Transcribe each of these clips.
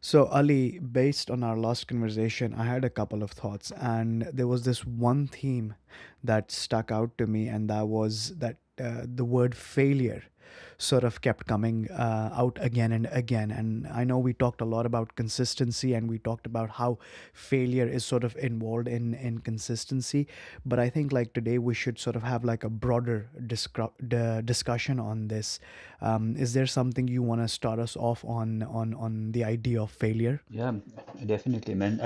So, Ali, based on our last conversation, I had a couple of thoughts, and there was this one theme that stuck out to me, and that was that the word failure sort of kept coming out again and again. And I know we talked a lot about consistency, and we talked about how failure is sort of involved in consistency. But I think like today we should sort of have like a broader discussion on this. Is there something you want to start us off on the idea of failure? Yeah, definitely, man.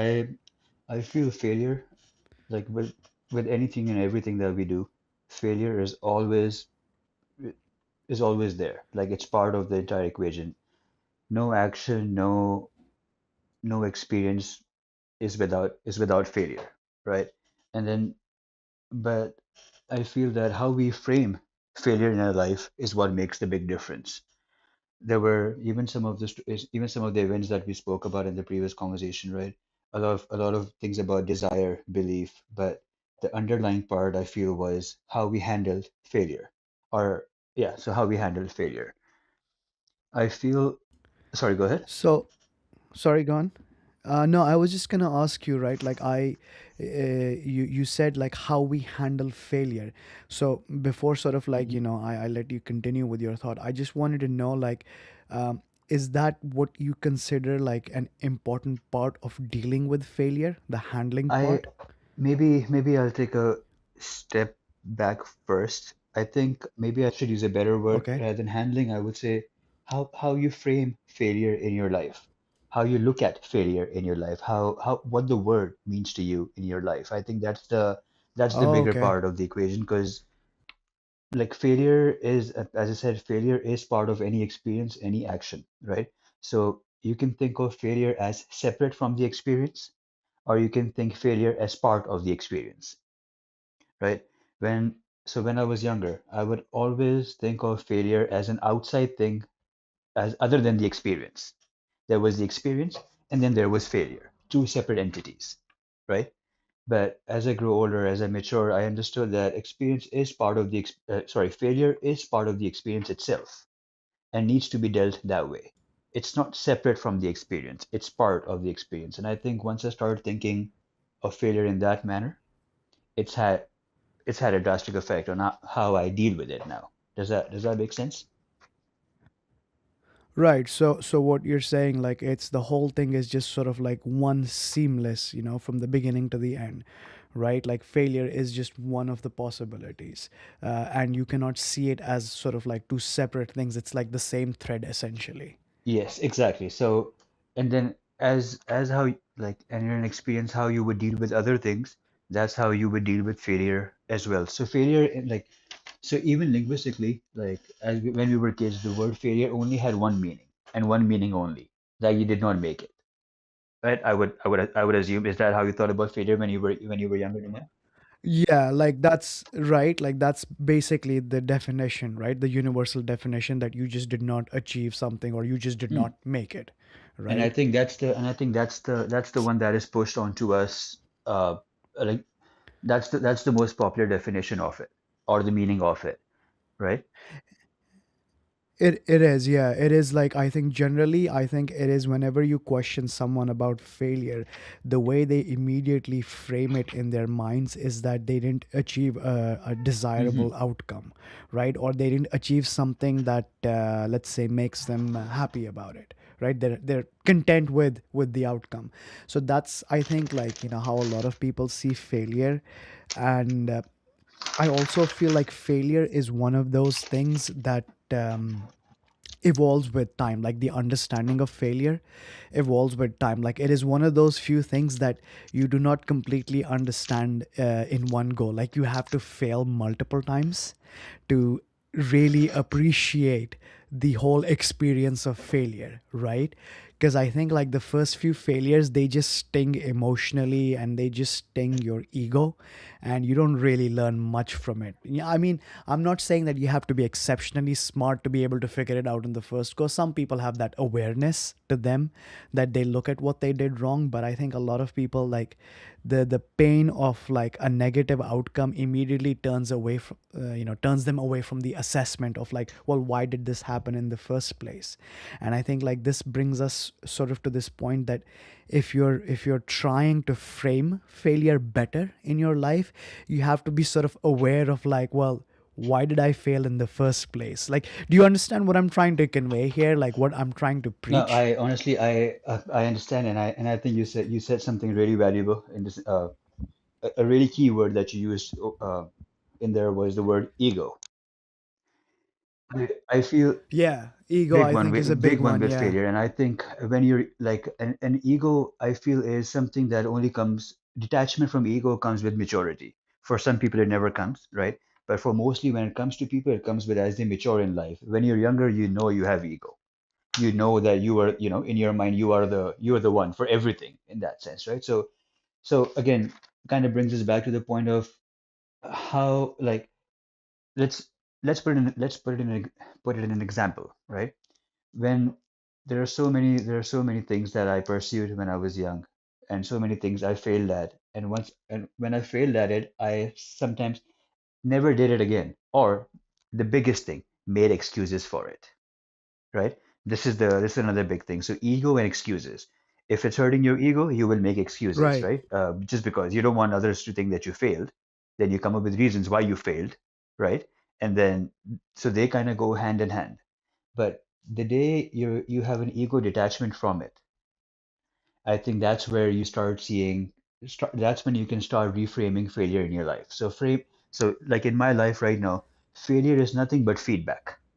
I feel failure like with anything and everything that we do, failure is always there. Like it's part of the entire equation. No action, no experience is without failure, right? And then, but I feel that how we frame failure in our life is what makes the big difference. There were even some of the events that we spoke about in the previous conversation, right? A lot of things about desire, belief, but the underlying part I feel was how we handled failure. Or yeah, so how we handled failure. I feel sorry, go ahead. So, sorry, go on. No, I was just gonna ask you, right? You said like how we handle failure. So before sort of like Mhm. I let you continue with your thought. I just wanted to know like, is that what you consider like an important part of dealing with failure, the handling I part? maybe I'll take a step back first. I think maybe I should use a better word Okay. rather than handling. I would say how you frame failure in your life, how you look at failure in your life, how what the word means to you in your life. I think that's the Oh, bigger okay. part of the equation because like failure is, as I said, failure is part of any experience, any action, right? So you can think of failure as separate from the experience, or you can think failure as part of the experience, right? When when I was younger, I would always think of failure as an outside thing, as other than the experience. There was the experience, and then there was failure, two separate entities, right? But as I grew older, as I matured, I understood that experience is part of failure is part of the experience itself and needs to be dealt that way. It's not separate from the experience, it's part of the experience. And I think once I started thinking of failure in that manner, it's had it's had a drastic effect on how I deal with it now. Does that make sense? Right. So what you're saying, like it's the whole thing is just sort of like one seamless, from the beginning to the end, right? Like failure is just one of the possibilities, and you cannot see it as sort of like two separate things. It's like the same thread essentially. Yes, exactly. So, and then as how and in an experience how you would deal with other things, that's how you would deal with failure as well. So failure, so even linguistically, when we were kids, the word failure only had one meaning and one meaning only, that you did not make it. Right? I would assume, is that how you thought about failure when you were younger than that? Yeah, like that's right. Like that's basically the definition, right? The universal definition that you just did not achieve something or you just did Hmm. not make it, And I right? think that's the one that is pushed onto us. Like that's the most popular definition of it, or the meaning of it, right? It is, yeah. It is like I think generally I think it is whenever you question someone about failure, the way they immediately frame it in their minds is that they didn't achieve a Hmm. desirable outcome, right? Or they didn't achieve something that let's say makes them happy about it, right? They're content with the outcome. So that's I think like how a lot of people see failure, and I also feel like failure is one of those things that. Evolves with time, like the understanding of failure evolves with time. Like it is one of those few things that you do not completely understand in one go. Like you have to fail multiple times to really appreciate the whole experience of failure, right? Because I think like the first few failures, they just sting emotionally and they just sting your ego, and you don't really learn much from it. Yeah, I mean, I'm not saying that you have to be exceptionally smart to be able to figure it out in the first go. Some people have that awareness to them that they look at what they did wrong, but I think a lot of people like the pain of like a negative outcome immediately turns away from turns them away from the assessment of like, well, why did this happen in the first place? And I think like this brings us sort of to this point that if you're trying to frame failure better in your life, you have to be sort of aware of like, well, why did I fail in the first place? Like, do you understand what I'm trying to convey here? Like what I'm trying to No, preach? I honestly I understand, and I think you said something really valuable in this. A really key word that you used in there was the word ego. I feel Yeah, ego I think is a big big one one. with Yeah. failure, and I think when you're like an ego, I feel is something that only comes detachment from ego comes with maturity. For some people, it never comes, right? But for mostly when it comes to people, it comes with as they mature in life. When you're younger, you know you have ego. You know that you are, you know, in your mind, you are the one for everything in that sense, right? So again, kind of brings us back to the point of how like let's let's put it in an example, right? When there are so many things that I pursued when I was young, and so many things I failed at, and when I failed at it, I sometimes never did it again, or the biggest thing, made excuses for it, right? This is another big thing. So ego and excuses. If it's hurting your ego, you will make excuses, Right. right? Just because you don't want others to think that you failed, then you come up with reasons why you failed, right? And then so they kind of go hand in hand. But the day you have an ego detachment from it, I think that's where you start seeing that's when you can start reframing failure in your life. So like in my life right now, failure is nothing but feedback.